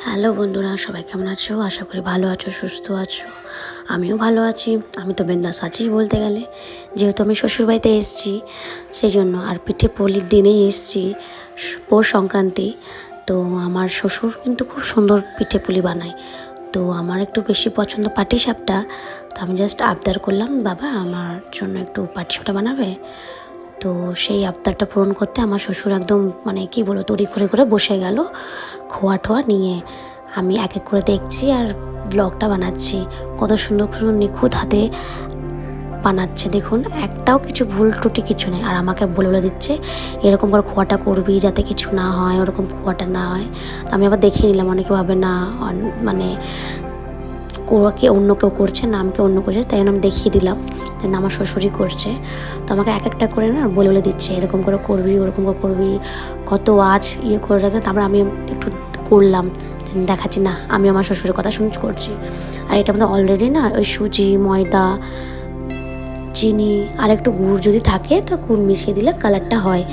Hello বন্ধুরা, সবাই কেমন আছো? আশা করি ভালো আছো, সুস্থ আছো। আমিও ভালো আছি। আমি তো বিন্দাস আছি বলতে গেলে, যেহেতু আমি শ্বশুরবাড়িতে এসেছি সেই জন্য। আর পিঠে পুলির দিনেই এসেছি, পৌষ সংক্রান্তি। তো আমার শ্বশুর কিন্তু খুব সুন্দর পিঠে পুলি বানায়। তো আমার একটু বেশি পছন্দ পাটিসাপটা। তো আমি জাস্ট আবদার করলাম, বাবা আমার জন্য একটু পাটিসাপটা বানাবে। তো সেই আবদারটা পূরণ করতে আমার শ্বশুর একদম মানে কি বলবো তড়ি করে বসে গেল খোয়া ঠোয়া নিয়ে। আমি এক এক করে দেখছি আর ব্লগটা বানাচ্ছি। কত সুন্দর সুন্দর নিখুঁত হাতে বানাচ্ছে দেখুন, একটাও কিছু ভুল ত্রুটি কিছু নেই। আর আমাকে বলে দিচ্ছে এরকম করে খোয়াটা করবি যাতে কিছু না হয়, ওরকম খোয়াটা না হয়। তো আমি আবার দেখে নিলাম, অনেকে ভাবে না মানে কে অন্য কেউ করছে, নামকে অন্য করছে, তাই আমি দেখিয়ে দিলাম যে না আমার শ্বশুরই করছে। তো আমাকে এক একটা করে না বলে দিচ্ছে এরকম করে করবি, ওরকম করে করবি, কত আঁচ করে রাখবে। তারপর আমি একটু করলাম, দেখাচ্ছি না আমি আমার শ্বশুরের কথা শুনছি করছি। আর এটার মধ্যে অলরেডি না ওই সুজি, ময়দা, চিনি আর একটু গুড় যদি থাকে তো গুড় মিশিয়ে দিলে কালারটা হয়।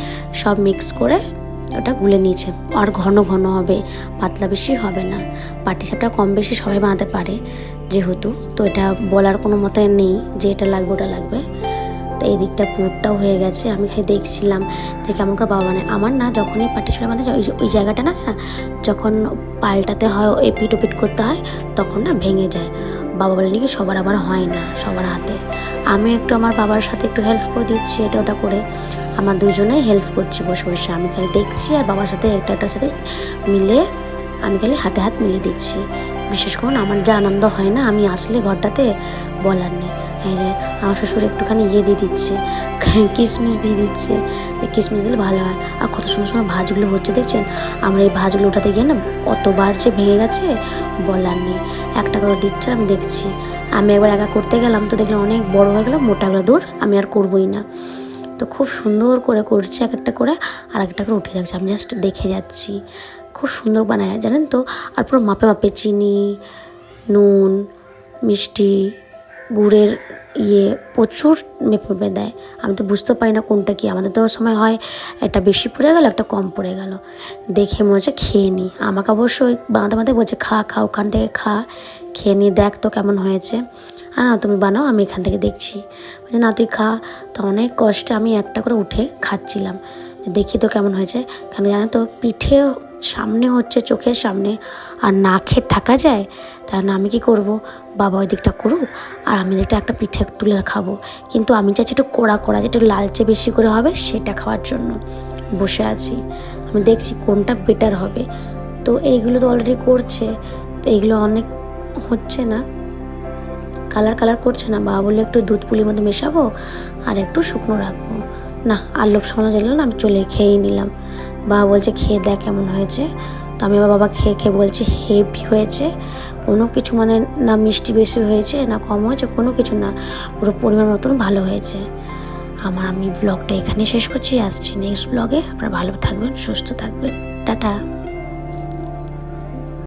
সব মিক্স করে ওটা গুলে নিয়েছে। আর ঘন ঘন হবে, পাতলা বেশি হবে না। পাটিসাপটা কম বেশি সবাই বানাতে পারে যেহেতু, তো এটা বলার কোনো মতে নেই যে এটা লাগবে ওটা লাগবে। তো এই দিকটা পুরটাও হয়ে গেছে। আমি খালি দেখছিলাম যে কেমন করে বাবা বানায়। আমার না যখনই পাটিসাপটা বানাতে ওই জায়গাটা না যখন পাল্টাতে হয়, এপিট ওপিট করতে হয়, তখন না ভেঙে যায়। বাবা বলেনি কি সবার আবার হয় না সবার হাতে। আমি একটু আমার বাবার সাথে একটু হেল্প করে দিচ্ছি, এটা ওটা করে আমরা দুজনেই হেল্প করছি বসে বসে। আমি খালি দেখছি আর বাবার সাথে একটার সাথে মিলে আমি খালি হাতে হাত মিলিয়ে দিচ্ছি। বিশেষ করে আমার যা আনন্দ হয় না আমি আসলে ঘরটাতে বলার নেই। এই যে আমার শ্বশুর একটুখানি দিয়ে দিচ্ছে, কিশমিশ দিয়ে দিচ্ছে। কিশমিশ দিলে ভালো হয়। আর কত সুন্দর সময় ভাজগুলো হচ্ছে দেখছেন। আমরা এই ভাজগুলো ওঠাতে গিয়ে না কতবার যে ভেঙে গেছে বলার নেই। একটা করে দিচ্ছে আমি দেখছি। আমি একবার একা করতে গেলাম তো দেখলাম অনেক বড় হয়ে গেলো, মোটাগুলো দূর আমি আর করবোই না। তো খুব সুন্দর করে করছে, এক একটা করে আর একটা করে উঠে যাচ্ছে। আমি জাস্ট দেখে যাচ্ছি, খুব সুন্দর বানায় জানেন তো। আর পুরো মাপে মাপে চিনি, নুন, মিষ্টি, গুড়ের প্রচুর মেপে দেয়। আমি তো বুঝতে পারি না কোনটা কি। আমাদের তো সময় হয় একটা বেশি পড়ে গেল, একটা কম পড়ে গেল। দেখে মনে হচ্ছে খেয়ে নিই। আমাকে অবশ্যই বাঁধে বলছে খা ওখান থেকে খা, খেয়ে নিয়ে দেখ তো কেমন হয়েছে। আর না তুমি বানাও, আমি এখান থেকে দেখছি। বলছে না তুই খা। তো অনেক কষ্টে আমি একটা করে উঠে খাচ্ছিলাম, দেখি তো কেমন হয়েছে। কারণ জানো তো পিঠে সামনে হচ্ছে, চোখের সামনে, আর না খেয়ে থাকা যায়? তার না আমি কী করবো, বাবা ওই দিকটা করুক আর আমি দিকটা একটা পিঠে তুলে খাবো। কিন্তু আমি চাইছি একটু কড়া যেটা লালচে বেশি করে হবে সেটা খাওয়ার জন্য বসে আছি। আমি দেখছি কোনটা বেটার হবে। তো এইগুলো তো অলরেডি করছে, তো এইগুলো অনেক হচ্ছে না, কালার করছে না। বাবা বললো একটু দুধ পুলির মধ্যে মেশাবো আর একটু শুকনো রাখবো। না আর লোভ সামলানো গেল না, আমি চলে খেয়েই নিলাম। বাবা বলছে খেয়ে দেখ কেমন হয়েছে। তো আমি আবার বাবা খেয়ে বলছি হেভি হয়েছে। কোনো কিছু মানে না মিষ্টি বেশি হয়েছে না কম হয়েছে, কোনো কিছু না, পুরো পরিমাণ মতন ভালো হয়েছে। আমি ব্লগটা এখানে শেষ করছি। আসছি নেক্সট ব্লগে। আপনারা ভালো থাকবেন, সুস্থ থাকবেন। টাটা।